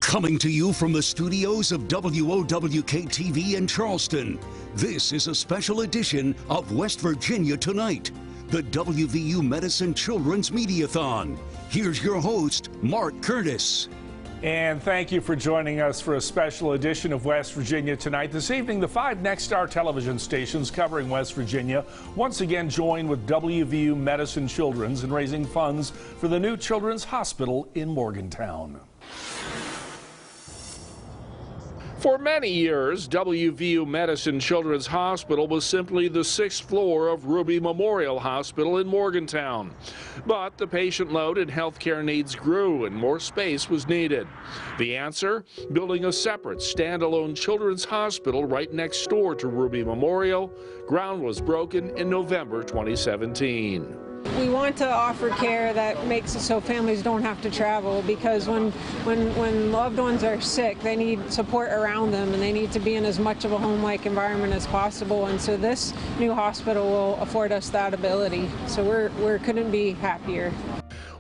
Coming to you from the studios of WOWK-TV in Charleston, this is a special edition of West Virginia Tonight, the WVU Medicine Children's Mediathon. Here's your host, Mark Curtis. And thank you for joining us for a special edition of West Virginia Tonight. This evening, the 5 Nexstar television stations covering West Virginia once again join with WVU Medicine Children's in raising funds for the new Children's Hospital in Morgantown. For many years, WVU Medicine Children's Hospital was simply the 6th floor of Ruby Memorial Hospital in Morgantown. But the patient load and healthcare needs grew and more space was needed. The answer? Building a separate, standalone children's hospital right next door to Ruby Memorial. Ground was broken in November 2017. We want to offer care that makes it so families don't have to travel, because when loved ones are sick, they need support around them and they need to be in as much of a home-like environment as possible. And so this new hospital will afford us that ability. So we couldn't be happier.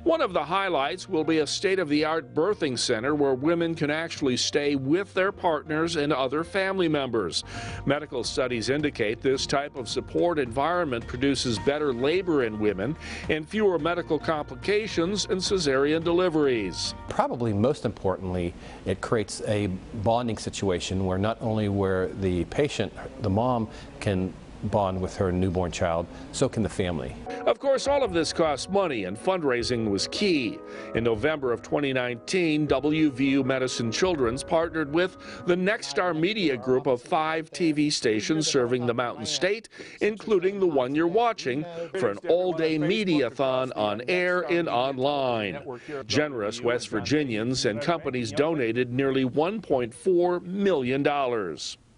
One of the highlights will be a state-of-the-art birthing center where women can actually stay with their partners and other family members. Medical studies indicate this type of support environment produces better labor in women and fewer medical complications and cesarean deliveries. Probably most importantly, it creates a bonding situation where not only where the patient, the mom, can bond with her newborn child, so can the family. Of course, all of this costs money, and fundraising was key. In November of 2019, WVU Medicine Children's partnered with the Nexstar Media Group of 5 TV stations serving the Mountain State, including the one you're watching, for an all-day Mediathon on air and online. Generous West Virginians and companies donated nearly $1.4 million.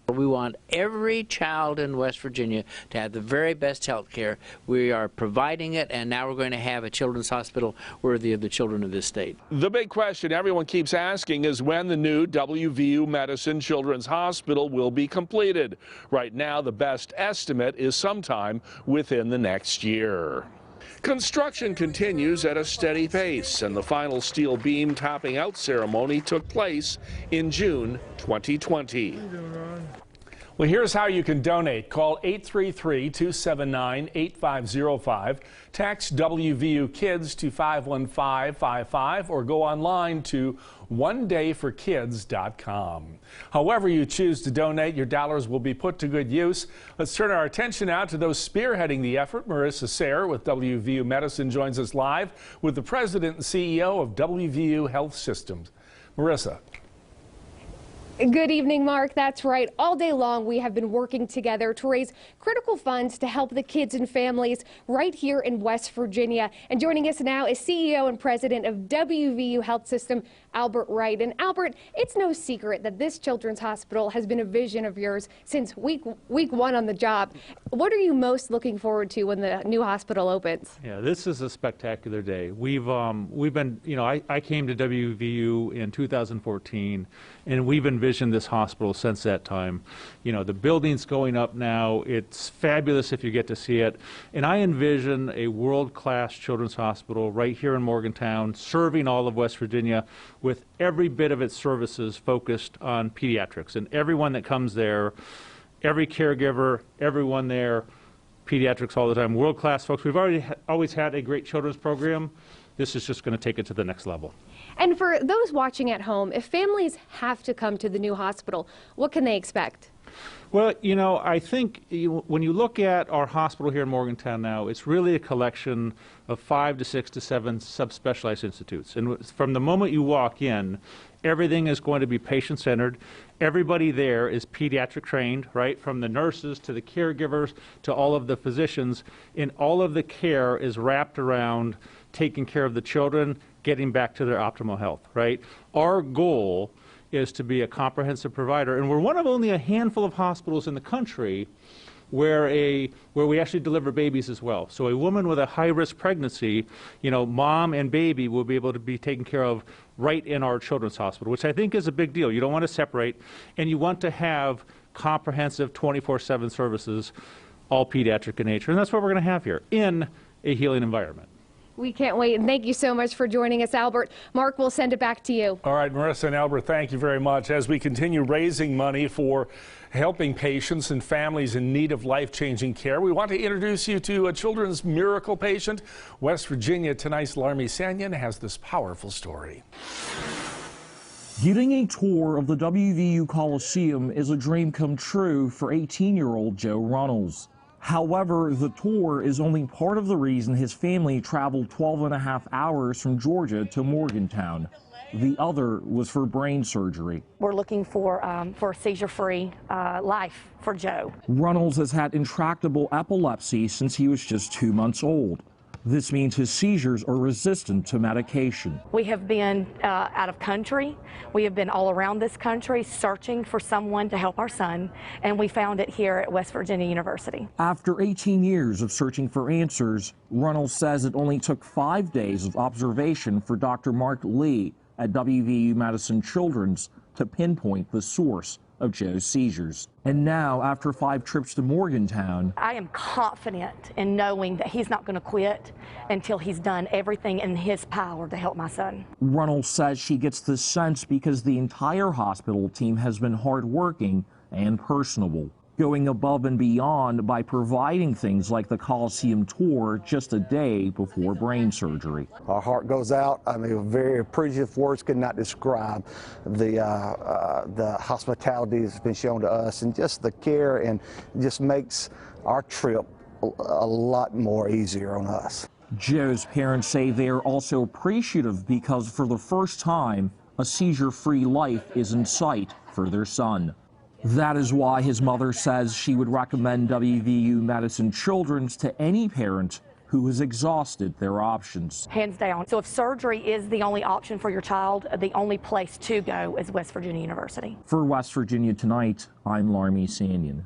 We want every child in West Virginia to have the very best health care. We are providing it, and now we're going to have a children's hospital worthy of the children of this state. The big question everyone keeps asking is when the new WVU Medicine Children's Hospital will be completed. Right now, the best estimate is sometime within the next year. Construction continues at a steady pace, and the final steel beam topping out ceremony took place in June 2020. Well, here's how you can donate. Call 833-279-8505, text WVU Kids to 51555, or go online to onedayforkids.com. However you choose to donate, your dollars will be put to good use. Let's turn our attention now to those spearheading the effort. Marissa Sayre with WVU Medicine joins us live with the president and CEO of WVU Health Systems. Marissa. Good evening, Mark. That's right. All day long, we have been working together to raise critical funds to help the kids and families right here in West Virginia. And joining us now is CEO and president of WVU Health System, Albert Wright. And Albert, it's no secret that this children's hospital has been a vision of yours since week one on the job. What are you most looking forward to when the new hospital opens? Yeah, this is a spectacular day. We've been, I came to WVU in 2014, and we've envisioned this hospital since that time. The building's going up now. It's fabulous if you get to see it. And I envision a world-class children's hospital right here in Morgantown, serving all of West Virginia with every bit of its services focused on pediatrics. And everyone that comes there, every caregiver, everyone there, pediatrics all the time, world-class folks. We've always had a great children's program. This is just going to take it to the next level. And for those watching at home, if families have to come to the new hospital, what can they expect? Well, I think when you look at our hospital here in Morgantown now, it's really a collection of 5 to 6 to 7 subspecialized institutes. And from the moment you walk in, everything is going to be patient-centered. Everybody there is pediatric trained, right? From the nurses to the caregivers to all of the physicians. And all of the care is wrapped around taking care of the children, getting back to their optimal health, right? Our goal is to be a comprehensive provider, and we're one of only a handful of hospitals in the country where we actually deliver babies as well. So a woman with a high-risk pregnancy, mom and baby will be able to be taken care of right in our children's hospital, which I think is a big deal. You don't want to separate, and you want to have comprehensive 24/7 services, all pediatric in nature, and that's what we're going to have here in a healing environment. We can't wait, and thank you so much for joining us, Albert. Mark, we'll send it back to you. All right, Marissa and Albert, thank you very much. As we continue raising money for helping patients and families in need of life-changing care, we want to introduce you to a children's miracle patient. West Virginia Tonight's Larmy Sanyan has this powerful story. Getting a tour of the WVU Coliseum is a dream come true for 18-year-old Joe Runnels. However, the tour is only part of the reason his family traveled 12.5 hours from Georgia to Morgantown. The other was for brain surgery. We're looking for a seizure-free life for Joe. Runnels has had intractable epilepsy since he was just 2 months old. This means his seizures are resistant to medication. We have been out of country. We have been all around this country searching for someone to help our son, and we found it here at West Virginia University. After 18 years of searching for answers, Runnels says it only took 5 days of observation for Dr. Mark Lee at WVU Madison Children's to pinpoint the source of Joe's seizures. And now, after 5 trips to Morgantown, I am confident in knowing that he's not going to quit until he's done everything in his power to help my son. Runnels says she gets this sense because the entire hospital team has been hardworking and personable, going above and beyond by providing things like the Coliseum tour just a day before brain surgery. Our heart goes out. I mean, very appreciative words could not describe the hospitality that's been shown to us, and just the care, and just makes our trip a lot more easier on us. Joe's parents say they are also appreciative because for the first time, a seizure-free life is in sight for their son. That is why his mother says she would recommend WVU Madison Children's to any parent who has exhausted their options. Hands down. So if surgery is the only option for your child, the only place to go is West Virginia University. For West Virginia Tonight, I'm Larmy Sanyan.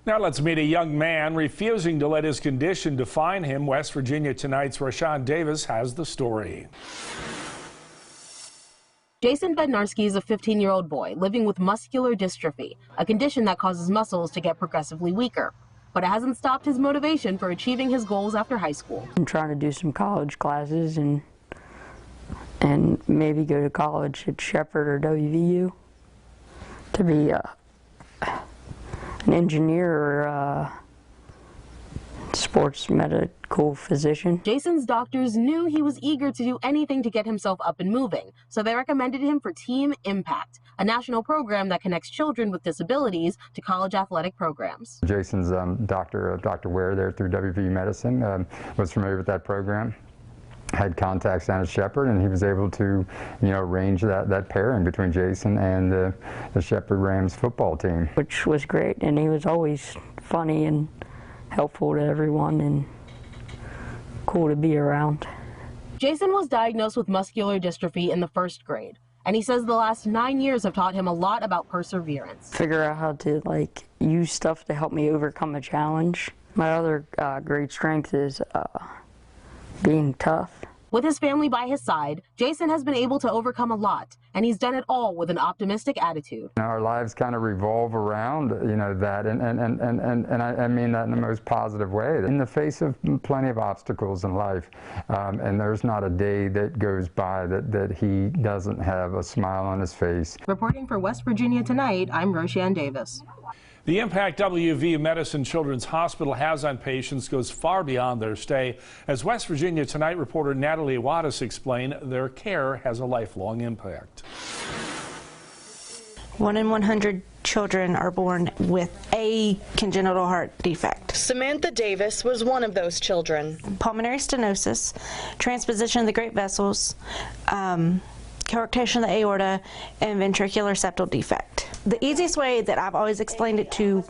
Now let's meet a young man refusing to let his condition define him. West Virginia Tonight's Rashawn Davis has the story. Jason Bednarski is a 15-year-old boy living with muscular dystrophy, a condition that causes muscles to get progressively weaker. But it hasn't stopped his motivation for achieving his goals after high school. I'm trying to do some college classes and maybe go to college at Shepherd or WVU to be an engineer or sports medical physician. Jason's doctors knew he was eager to do anything to get himself up and moving, so they recommended him for Team Impact, a national program that connects children with disabilities to college athletic programs. Jason's Dr. Ware there through WVU Medicine was familiar with that program. Had contacts down at Shepherd, and he was able to, arrange that pairing between Jason and the Shepherd Rams football team. Which was great, and he was always funny and helpful to everyone and cool to be around. Jason was diagnosed with muscular dystrophy in the 1st grade, and he says the last 9 years have taught him a lot about perseverance. Figure out how to use stuff to help me overcome a challenge. My other great strength is being tough. With his family by his side, Jason has been able to overcome a lot, and he's done it all with an optimistic attitude. Our lives kind of revolve around, that, and I mean that in the most positive way. In the face of plenty of obstacles in life, and there's not a day that goes by that he doesn't have a smile on his face. Reporting for West Virginia Tonight, I'm Roshan Davis. The impact WVU Medicine Children's Hospital has on patients goes far beyond their stay. As West Virginia Tonight reporter Natalie Wattis explained, their care has a lifelong impact. 1 in 100 children are born with a congenital heart defect. Samantha Davis was one of those children. Pulmonary stenosis, transposition of the great vessels, coarctation of the aorta, and ventricular septal defect. The easiest way that I've always explained it to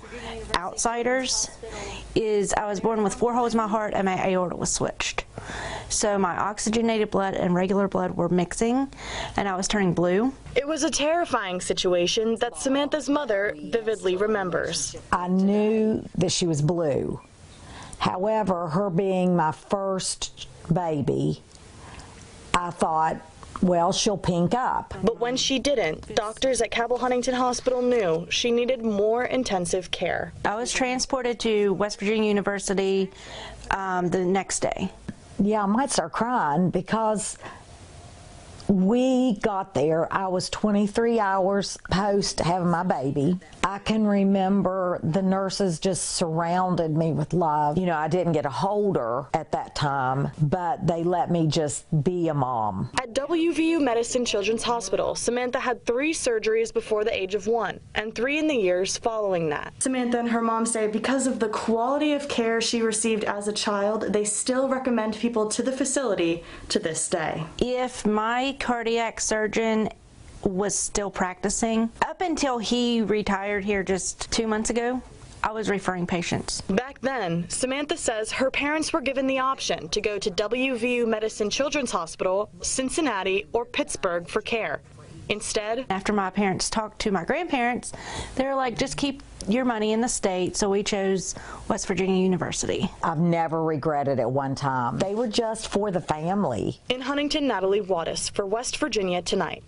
outsiders is I was born with 4 holes in my heart and my aorta was switched. So my oxygenated blood and regular blood were mixing and I was turning blue. It was a terrifying situation that Samantha's mother vividly remembers. I knew that she was blue. However, her being my first baby, I thought, well, she'll pink up. But when she didn't, doctors at Cabell Huntington Hospital knew she needed more intensive care. I was transported to West Virginia University the next day. yeah, I might start crying because we got there. I was 23 hours post having my baby. I can remember the nurses just surrounded me with love. You know, I didn't get to hold her at that time, but they let me just be a mom. At WVU Medicine Children's Hospital, Samantha had 3 surgeries before the age of 1 and 3 in the years following that. Samantha and her mom say because of the quality of care she received as a child, they still recommend people to the facility to this day. If my cardiac surgeon was still practicing, up until he retired here just 2 months ago, I was referring patients. Back then, Samantha says her parents were given the option to go to WVU Medicine Children's Hospital, Cincinnati, or Pittsburgh for care. Instead, after my parents talked to my grandparents, they were like, just keep your money in the state, so we chose West Virginia University. I've never regretted it one time. They were just for the family. In Huntington, Natalie Wattis for West Virginia Tonight.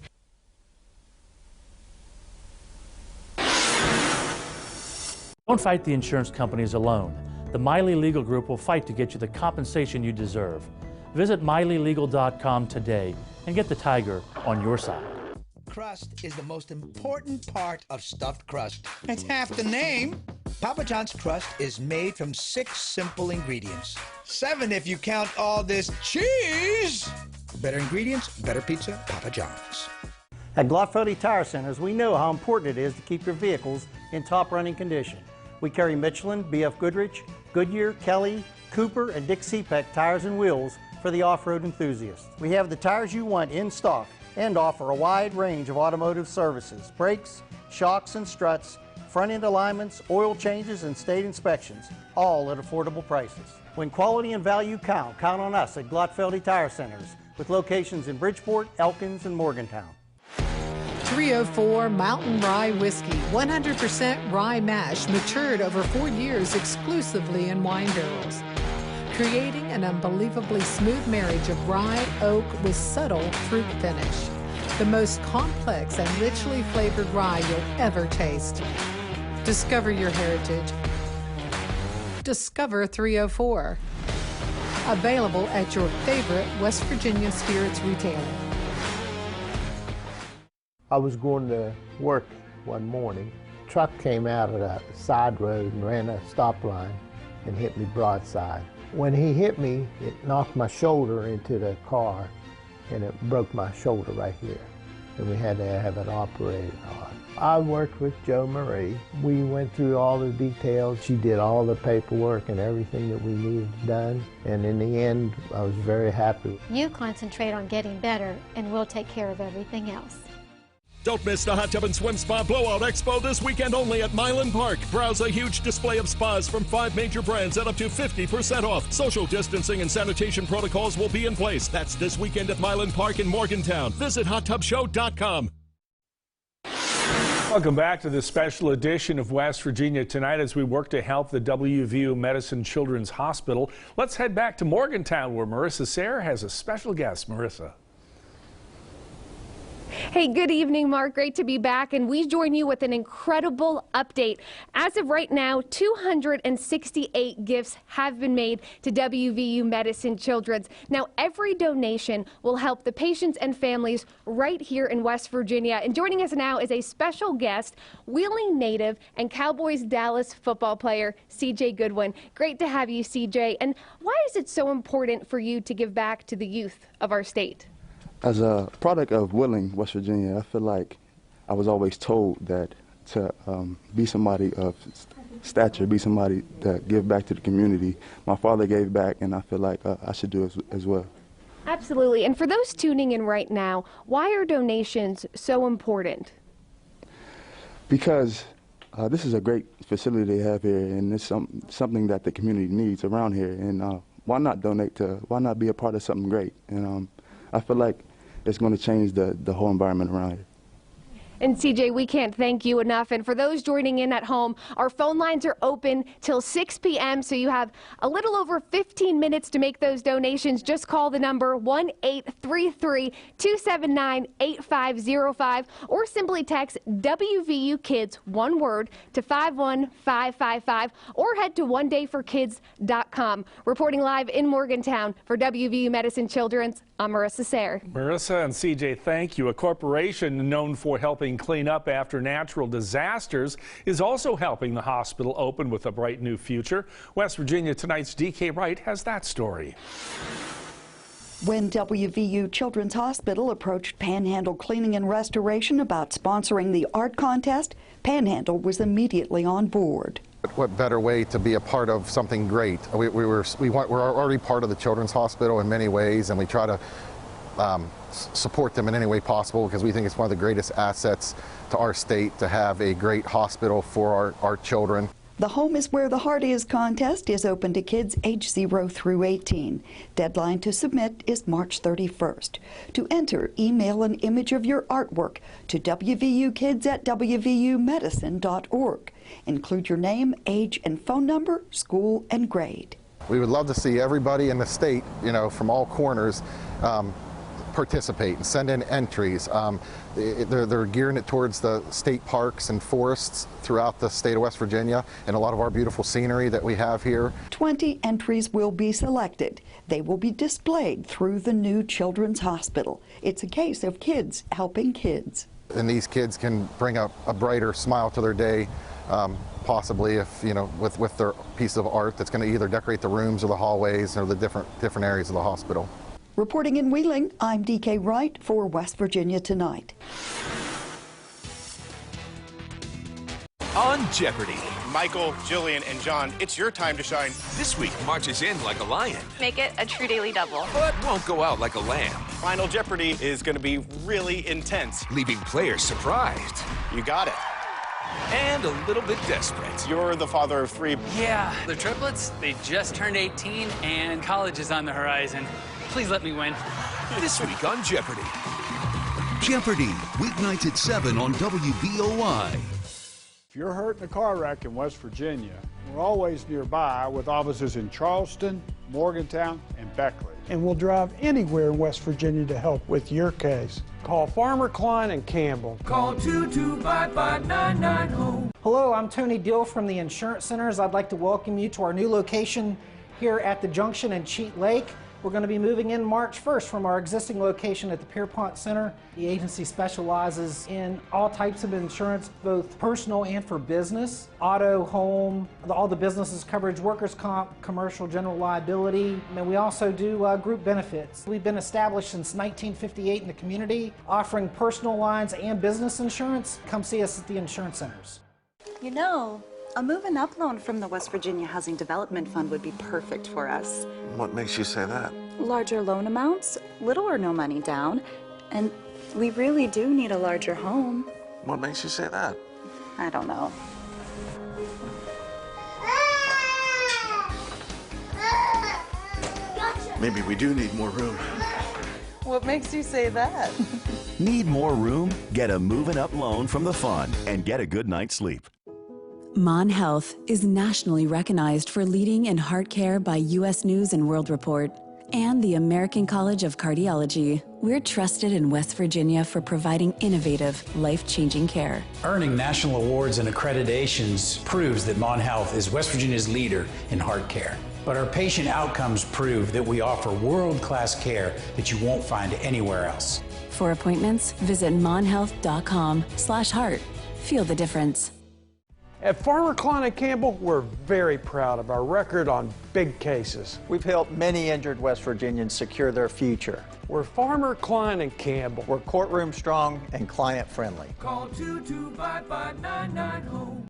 Don't fight the insurance companies alone. The Miley Legal Group will fight to get you the compensation you deserve. Visit MileyLegal.com today and get the tiger on your side. Crust is the most important part of stuffed crust. It's half the name. Papa John's crust is made from 6 simple ingredients. 7 if you count all this cheese. Better ingredients, better pizza, Papa John's. At Glotfeldy Tire Centers, we know how important it is to keep your vehicles in top running condition. We carry Michelin, BF Goodrich, Goodyear, Kelly, Cooper, and Dick Seepeck tires and wheels for the off-road enthusiast. We have the tires you want in stock and offer a wide range of automotive services, brakes, shocks and struts, front-end alignments, oil changes, and state inspections, all at affordable prices. When quality and value count on us at Glotfeldy Tire Centers, with locations in Bridgeport, Elkins, and Morgantown. 304 Mountain Rye Whiskey, 100% rye mash, matured over 4 years exclusively in wine barrels, creating an unbelievably smooth marriage of rye oak with subtle fruit finish. The most complex and richly flavored rye you'll ever taste. Discover your heritage. Discover 304. Available at your favorite West Virginia spirits retailer. I was going to work one morning. A truck came out of the side road and ran a stop line and hit me broadside. When he hit me, it knocked my shoulder into the car and it broke my shoulder right here. And we had to have it operated on. I worked with Jo Marie. We went through all the details. She did all the paperwork and everything that we needed done. And in the end, I was very happy. You concentrate on getting better and we'll take care of everything else. Don't miss the Hot Tub and Swim Spa Blowout Expo this weekend only at Milan Park. Browse a huge display of spas from 5 major brands at up to 50% off. Social distancing and sanitation protocols will be in place. That's this weekend at Milan Park in Morgantown. Visit hottubshow.com. Welcome back to this special edition of West Virginia Tonight as we work to help the WVU Medicine Children's Hospital. Let's head back to Morgantown where Marissa Sayre has a special guest. Marissa. Hey, good evening, Mark. Great to be back, and we join you with an incredible update. As of right now, 268 gifts have been made to WVU Medicine Children's. Now, every donation will help the patients and families right here in West Virginia. And joining us now is a special guest, Wheeling native and Cowboys Dallas football player, CJ Goodwin. Great to have you, CJ. And why is it so important for you to give back to the youth of our state? As a product of Wheeling, West Virginia, I feel like I was always told that to be somebody of stature, be somebody that give back to the community. My father gave back, and I feel like I should do it as well. Absolutely. And for those tuning in right now, why are donations so important? Because this is a great facility they have here, and it's something that the community needs around here. And why not donate to, why not be a part of something great? And I feel like it's going to change the whole environment around here. And CJ, we can't thank you enough. And for those joining in at home, our phone lines are open till 6 p.m. So you have a little over 15 minutes to make those donations. Just call the number 1-833-279-8505 or simply text WVU Kids, one word, to 51555 or head to onedayforkids.com. Reporting live in Morgantown for WVU Medicine Children's, I'm Marissa Sayre. Marissa and CJ, thank you. A corporation known for helping clean up after natural disasters is also helping the hospital open with a bright new future. West Virginia Tonight's DK Wright has that story. When WVU Children's Hospital approached Panhandle Cleaning and Restoration about sponsoring the art contest, Panhandle was immediately on board. What better way to be a part of something great? We're already part of the Children's Hospital in many ways, and we try to support them in any way possible because we think it's one of the greatest assets to our state to have a great hospital for our children. The Home is Where the Heart Is contest is open to kids age 0 through 18. Deadline to submit is March 31st. To enter, email an image of your artwork to wvukids@wvumedicine.org. Include your name, age, and phone number, school, and grade. We would love to see everybody in the state, from all corners, participate and send in entries. They're gearing it towards the state parks and forests throughout the state of West Virginia and a lot of our beautiful scenery that we have here. 20 entries will be selected. They will be displayed through the new Children's Hospital. It's a case of kids helping kids. And these kids can bring a brighter smile to their day, possibly if, with their piece of art that's going to either decorate the rooms or the hallways or the different areas of the hospital. Reporting in Wheeling, I'm DK Wright for West Virginia Tonight. On Jeopardy! Michael, Jillian, and John, it's your time to shine. This week marches in like a lion. Make it a true daily double. But won't go out like a lamb. Final Jeopardy is going to be really intense. Leaving players surprised. You got it. And a little bit desperate. You're the father of 3. Yeah, they're triplets. They just turned 18 and college is on the horizon. Please let me win. This week on Jeopardy! Jeopardy! Weeknights at 7 on WVOI. If you're hurt in a car wreck in West Virginia, we're always nearby with offices in Charleston, Morgantown, and Beckley. And we'll drive anywhere in West Virginia to help with your case. Call Farmer, Klein, and Campbell. Call 2255990. Hello, I'm Tony Dill from the Insurance Centers. I'd like to welcome you to our new location here at the Junction in Cheat Lake. We're going to be moving in March 1st from our existing location at the Pierpont Center. The agency specializes in all types of insurance, both personal and for business, auto, home, all the businesses coverage, workers' comp, commercial, general liability, and we also do group benefits. We've been established since 1958 in the community, offering personal lines and business insurance. Come see us at the Insurance Centers. You know, a move-and up loan from the West Virginia Housing Development Fund would be perfect for us. What makes you say that? Larger loan amounts, little or no money down, and we really do need a larger home. What makes you say that? I don't know. Maybe we do need more room. What makes you say that? Need more room? Get a moving up loan from the fund and get a good night's sleep. Mon Health is nationally recognized for leading in heart care by U.S. News and World Report and the American College of Cardiology. We're trusted in West Virginia for providing innovative, life-changing care. Earning national awards and accreditations proves that Mon Health is West Virginia's leader in heart care. But our patient outcomes prove that we offer world-class care that you won't find anywhere else. For appointments, visit monhealth.com/heart. Feel the difference. At Farmer, Klein, and Campbell, we're very proud of our record on big cases. We've helped many injured West Virginians secure their future. We're Farmer, Klein, and Campbell. We're courtroom strong and client friendly. Call 2255990.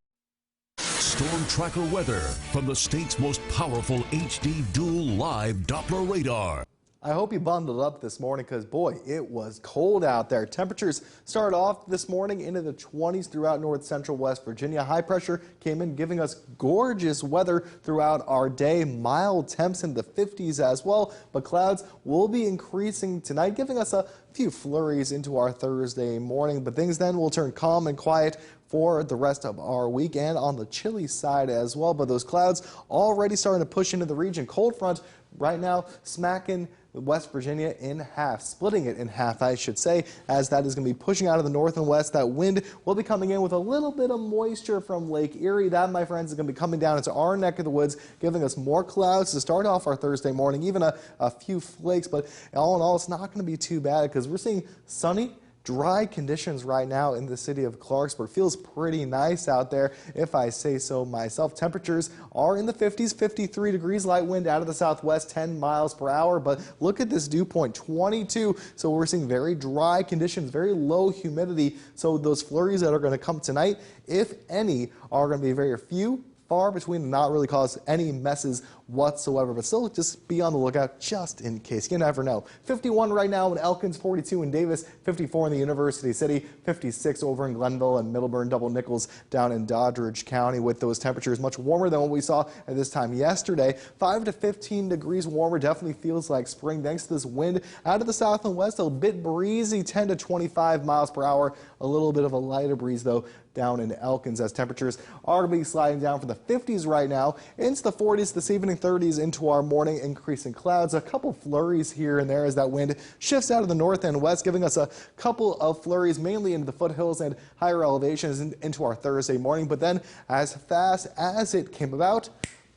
Storm Tracker weather from the state's most powerful HD dual live Doppler radar. I hope you bundled up this morning because, boy, it was cold out there. Temperatures started off this morning into the 20s throughout north central West Virginia. High pressure came in, giving us gorgeous weather throughout our day. Mild temps in the 50s as well, but clouds will be increasing tonight, giving us a few flurries into our Thursday morning. But things then will turn calm and quiet for the rest of our weekend on the chilly side as well. But those clouds already starting to push into the region. Cold front right now smacking West Virginia in half, splitting it in half, I should say, as that is going to be pushing out of the north and west. That wind will be coming in with a little bit of moisture from Lake Erie. That, my friends, is going to be coming down into our neck of the woods, giving us more clouds to start off our Thursday morning, even a few flakes. But all in all, it's not going to be too bad because we're seeing sunny, dry conditions right now in the city of Clarksburg. Feels pretty nice out there, if I say so myself. Temperatures are in the 50s, 53 degrees, light wind out of the southwest, 10 miles per hour. But look at this dew point, 22. So we're seeing very dry conditions, very low humidity. So those flurries that are going to come tonight, if any, are going to be very few, far between, and not really cause any messes whatsoever, but still just be on the lookout just in case. You never know. 51 right now in Elkins, 42 in Davis, 54 in the University City, 56 over in Glenville and Middleburn, Double Nichols down in Doddridge County, with those temperatures much warmer than what we saw at this time yesterday. 5 to 15 degrees warmer, definitely feels like spring thanks to this wind out of the south and west. A bit breezy, 10 to 25 miles per hour. A little bit of a lighter breeze though down in Elkins, as temperatures are going to be sliding down from the 50s right now into the 40s this evening, 30s into our morning. Increasing clouds, a couple flurries here and there as that wind shifts out of the north and west, giving us a couple of flurries mainly into the foothills and higher elevations into our Thursday morning. But then as fast as it came about,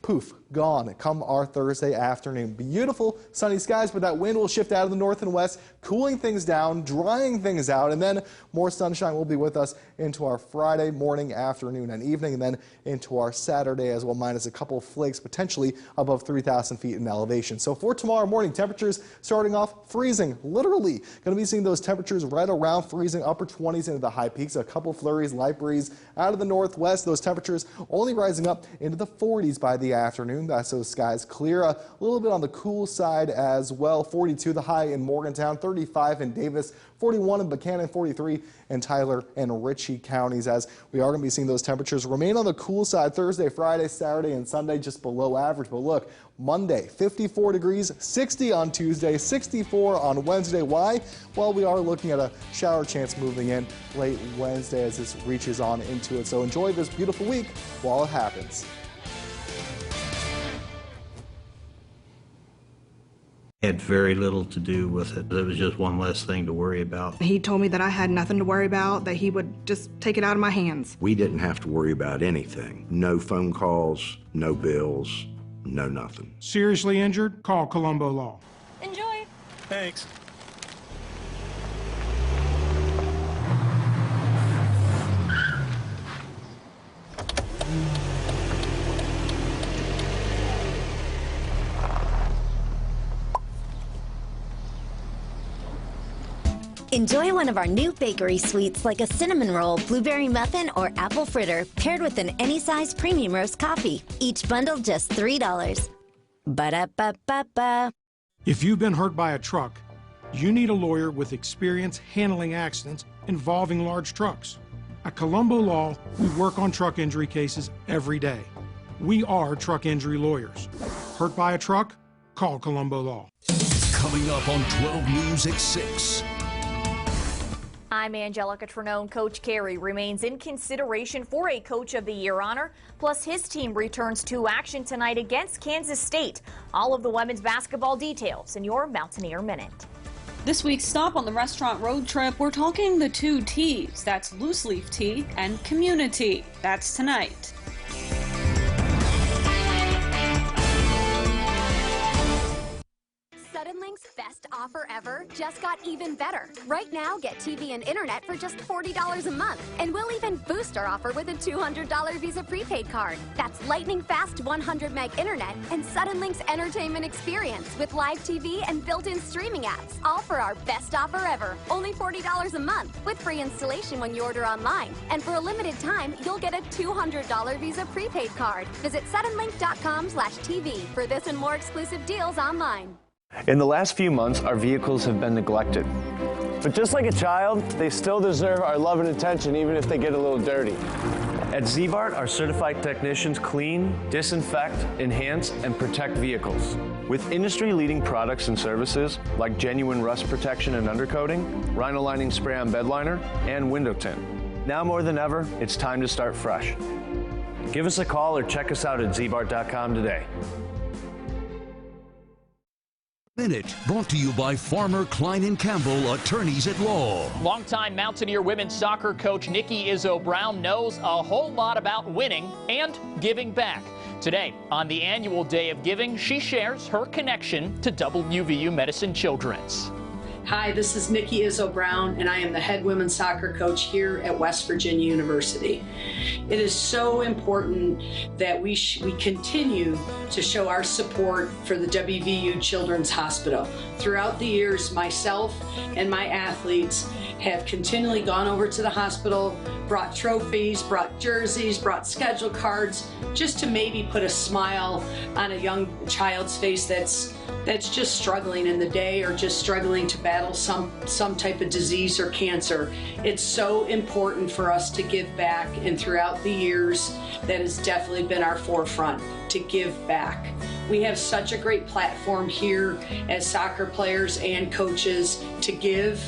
poof, gone come our Thursday afternoon. Beautiful sunny skies, but that wind will shift out of the north and west, cooling things down, drying things out, and then more sunshine will be with us into our Friday morning, afternoon, and evening, and then into our Saturday as well, minus a couple of flakes, potentially above 3,000 feet in elevation. So for tomorrow morning, temperatures starting off freezing, literally. Going to be seeing those temperatures right around freezing, upper 20s into the high peaks, a couple flurries, light breeze out of the northwest. Those temperatures only rising up into the 40s by the afternoon. That's those skies clear. A little bit on the cool side as well. 42 the high in Morgantown, 35 in Davis, 41 in Buchanan, 43 in Tyler and Ritchie counties, as we are going to be seeing those temperatures remain on the cool side Thursday, Friday, Saturday, and Sunday, just below average. But look, Monday, 54 degrees, 60 on Tuesday, 64 on Wednesday. Why? Well, we are looking at a shower chance moving in late Wednesday as this reaches on into it. So enjoy this beautiful week while it happens. Had very little to do with it. It was just one less thing to worry about. He told me that I had nothing to worry about, that he would just take it out of my hands. We didn't have to worry about anything. No phone calls, no bills, no nothing. Seriously injured? Call Colombo Law. Enjoy. Thanks. Enjoy one of our new bakery sweets like a cinnamon roll, blueberry muffin, or apple fritter paired with an any-size premium roast coffee. Each bundle just $3. Ba-da-ba-ba-ba. If you've been hurt by a truck, you need a lawyer with experience handling accidents involving large trucks. At Colombo Law, we work on truck injury cases every day. We are truck injury lawyers. Hurt by a truck? Call Colombo Law. Coming up on 12 News at 6. I'm Angelica Trinone. Coach Carey remains in consideration for a Coach of the Year honor. Plus, his team returns to action tonight against Kansas State. All of the women's basketball details in your Mountaineer Minute. This week's stop on the restaurant road trip, we're talking the 2 T's. That's loose leaf tea and community. That's tonight. Suddenlink's best offer ever just got even better. Right now, get TV and internet for just $40 a month. And we'll even boost our offer with a $200 Visa prepaid card. That's lightning fast 100 meg internet and Suddenlink's entertainment experience with live TV and built-in streaming apps. All for our best offer ever. Only $40 a month with free installation when you order online. And for a limited time, you'll get a $200 Visa prepaid card. Visit suddenlink.com/TV for this and more exclusive deals online. In the last few months, our vehicles have been neglected. But just like a child, they still deserve our love and attention even if they get a little dirty. At Zbart, our certified technicians clean, disinfect, enhance, and protect vehicles. With industry-leading products and services like genuine rust protection and undercoating, rhino-lining spray-on bed liner, and window tint. Now more than ever, it's time to start fresh. Give us a call or check us out at zbart.com today. Minute brought to you by Farmer Klein & Campbell, attorneys at law. Longtime Mountaineer women's soccer coach Nikki Izzo Brown knows a whole lot about winning and giving back. Today, on the annual Day of Giving, she shares her connection to WVU Medicine Children's. Hi, this is Nikki Izzo Brown, and I am the head women's soccer coach here at West Virginia University. It is so important that we continue to show our support for the WVU Children's Hospital. Throughout the years, myself and my athletes have continually gone over to the hospital, brought trophies, brought jerseys, brought schedule cards, just to maybe put a smile on a young child's face that's just struggling in the day or just struggling to battle some type of disease or cancer. It's so important for us to give back, and throughout the years, that has definitely been our forefront, to give back. We have such a great platform here as soccer players and coaches to give.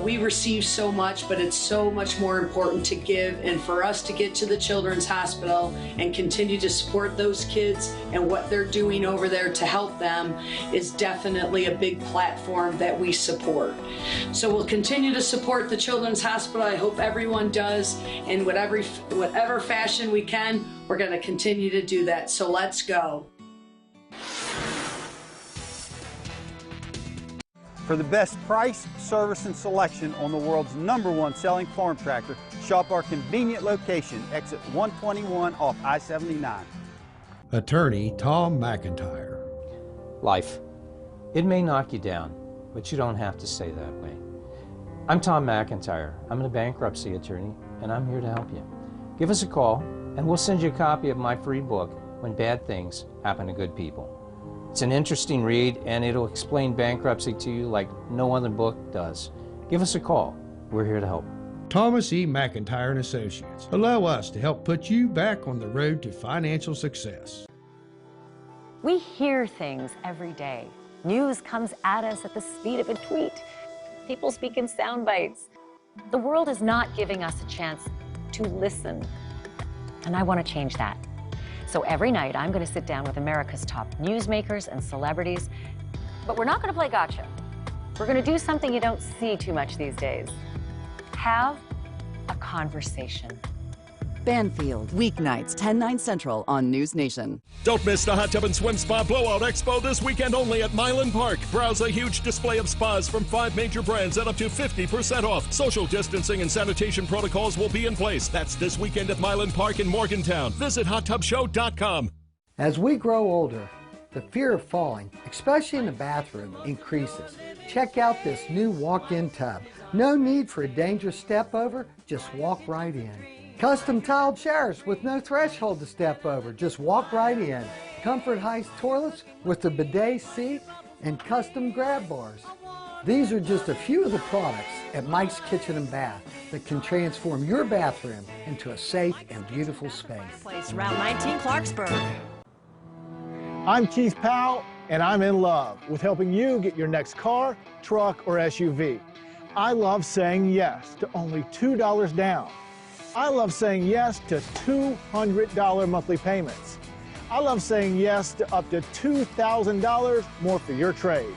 We receive so much, but it's so much more important to give, and for us to get to the Children's Hospital and continue to support those kids and what they're doing over there to help them is definitely a big platform that we support. So we'll continue to support the Children's Hospital. I hope everyone does, in whatever fashion we can. We're going to continue to do that, so let's go. For the best price, service, and selection on the world's #1 selling farm tractor, shop our convenient location, exit 121 off I-79. Attorney Tom McIntyre. Life. It may knock you down, but you don't have to stay that way. I'm Tom McIntyre. I'm a bankruptcy attorney, and I'm here to help you. Give us a call, and we'll send you a copy of my free book, When Bad Things Happen to Good People. It's an interesting read, and it'll explain bankruptcy to you like no other book does. Give us a call. We're here to help. Thomas E. McIntyre and Associates. Allow us to help put you back on the road to financial success. We hear things every day. News comes at us at the speed of a tweet. People speak in sound bites. The world is not giving us a chance to listen, and I want to change that. So every night, I'm going to sit down with America's top newsmakers and celebrities, but we're not going to play gotcha. We're going to do something you don't see too much these days. Have a conversation. Banfield, weeknights, 10/9 Central on News Nation. Don't miss the Hot Tub and Swim Spa Blowout Expo this weekend only at Milan Park. Browse a huge display of spas from 5 major brands at up to 50% off. Social distancing and sanitation protocols will be in place. That's this weekend at Milan Park in Morgantown. Visit hottubshow.com. As we grow older, the fear of falling, especially in the bathroom, increases. Check out this new walk-in tub. No need for a dangerous step over, just walk right in. Custom tiled showers with no threshold to step over. Just walk right in. Comfort Heights toilets with the bidet seat and custom grab bars. These are just a few of the products at Mike's Kitchen and Bath that can transform your bathroom into a safe and beautiful space. Place Route 19 Clarksburg. I'm Keith Powell, and I'm in love with helping you get your next car, truck, or SUV. I love saying yes to only $2 down. I love saying yes to $200 monthly payments. I love saying yes to up to $2,000 more for your trade.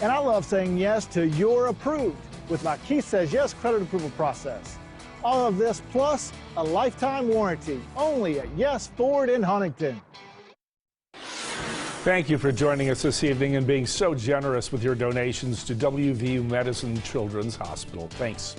And I love saying yes to You're Approved with my Keith Says Yes credit approval process. All of this plus a lifetime warranty only at Yes Ford in Huntington. Thank you for joining us this evening and being so generous with your donations to WVU Medicine Children's Hospital. Thanks.